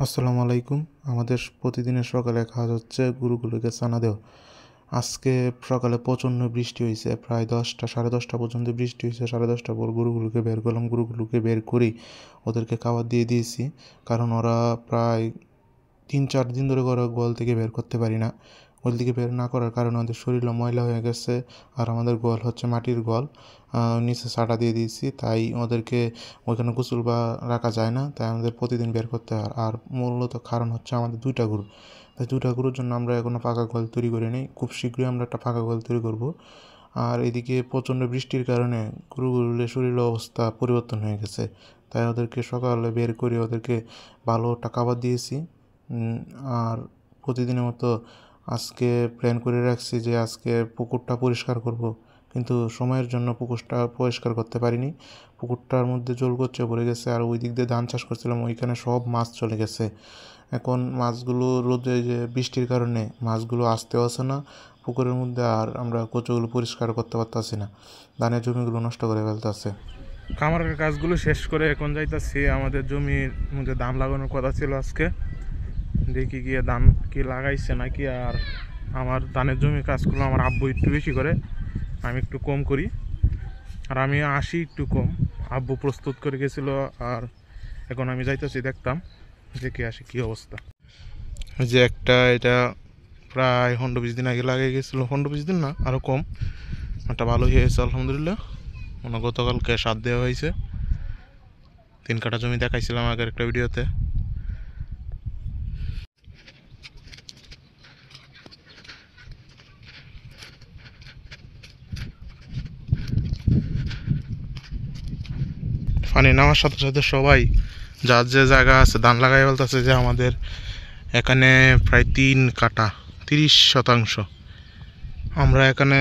আসসালামু আলাইকুম। আমাদের প্রতিদিনের সকালে কাজ হচ্ছে গরুগুলোকে ছানা দেওয়া। আজকে সকালে প্রচণ্ড বৃষ্টি হয়েছে, প্রায় 10টা 10:30 পর্যন্ত বৃষ্টি হয়েছে। 10:30 পর গরুগুলোকে বের করলাম। গরুগুলোকে বের করেই ওদেরকে খাবার দিয়ে দিয়েছি, কারণ ওরা প্রায় 3-4 দিন ধরে ওরা গোয়াল থেকে বের করতে পারি না। গোয়াল থেকে বের না করার কারণে ওদের শরীরও ময়লা হয়ে গেছে। আর আমাদের গোয়াল হচ্ছে মাটির গোয়াল, নিচে চাটা দিয়ে দিয়েছি, তাই ওদেরকে ওইখানে গোসল বা রাখা যায় না, তাই আমাদের প্রতিদিন বের করতে হয়। আর মূলত কারণ হচ্ছে আমাদের 2টা গরু, তাই 2টা গরুর জন্য আমরা এখনও পাকা গোয়াল তৈরি করিনি। খুব শীঘ্রই আমরা একটা পাকা গোয়াল তৈরি করব। আর এদিকে প্রচণ্ড বৃষ্টির কারণে গরুগুলোর শরীরের অবস্থা পরিবর্তন হয়ে গেছে, তাই ওদেরকে সকালে বের করে ওদেরকে ভালো একটা খাবার দিয়েছি। আর প্রতিদিনের মতো আজকে প্ল্যান করে রাখছি যে আজকে পুকুরটা পরিষ্কার করব, কিন্তু সময়ের জন্য পুকুরটা পরিষ্কার করতে পারিনি। পুকুরটার মধ্যে জল গচ্চা পড়ে গেছে, আর ওই দিক দিয়ে ধান চাষ করছিলাম, ওইখানে সব মাছ চলে গেছে। এখন মাছগুলো রোদে যে বৃষ্টির কারণে মাছগুলো আসতেও আসে না পুকুরের মধ্যে, আর আমরা কচুগুলো পরিষ্কার করতে পারতেছি না, ধানের জমিগুলো নষ্ট করে ফেলতেছে। খামারের কাজগুলো শেষ করে এখন যাইতাছি আমাদের জমির মধ্যে ধান লাগানোর কথা ছিল আজকে। দেখি গিয়ে ধান কি লাগাইছে নাকি। আর আমার ধানের জমির কাজগুলো আমার আব্বু একটু বেশি করে, আমি একটু কম করি। আর আমি আসি একটু কম, আব্বু প্রস্তুত করে গেছিলো। আর এখন আমি যাইতেছি, দেখতাম দেখে আসি কি অবস্থা। যে একটা এটা প্রায় 15-20 দিন আগে লাগিয়ে গেছিলো, 15-20 দিন না আরও কম। একটা ভালো হয়ে গেছে আলহামদুলিল্লাহ। গতকালকে সার দেওয়া হয়েছে। 3 কাঠা জমি দেখাইছিলাম আগের একটা ভিডিওতে। পানি নামার সাথে সাথে সবাই যার যে জায়গা আছে ধান লাগাই বলতেছে যে আমাদের এখানে প্রায় 3 কাঠা 30%। আমরা এখানে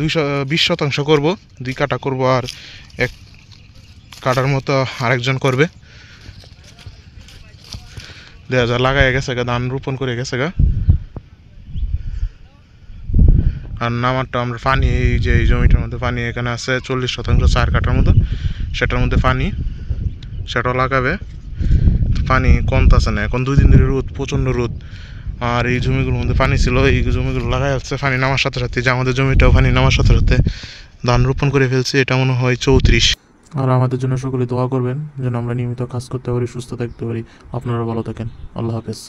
20% করব, 2 কাঠা করব, আর 1 কাঠার মতো আরেকজন করবে। দেখা যায় লাগাই গেছে গা, ধান রোপণ করে গেছে গা। আর নামারটা আমরা পানি, এই যে এই জমিটার মধ্যে পানি এখানে আছে 40%, 4 কাঠার মতো, সেটার মধ্যে পানি, সেটাও লাগাবে। পানি কমতেছে না, এখন 2 দিন ধরে রোদ, প্রচণ্ড রোদ। আর এই জমিগুলোর মধ্যে পানি ছিল, এই জমিগুলো লাগাই যাচ্ছে পানি নামার সাথে সাথে। যে আমাদের জমিটাও পানি নামার সাথে সাথে ধান রোপণ করে ফেলছে, এটা মনে হয় 34। আর আমাদের জন্য সকলে দোয়া করবেন যেন আমরা নিয়মিত কাজ করতে পারি, সুস্থ থাকতে পারি। আপনারা ভালো থাকেন। আল্লাহ হাফেজ।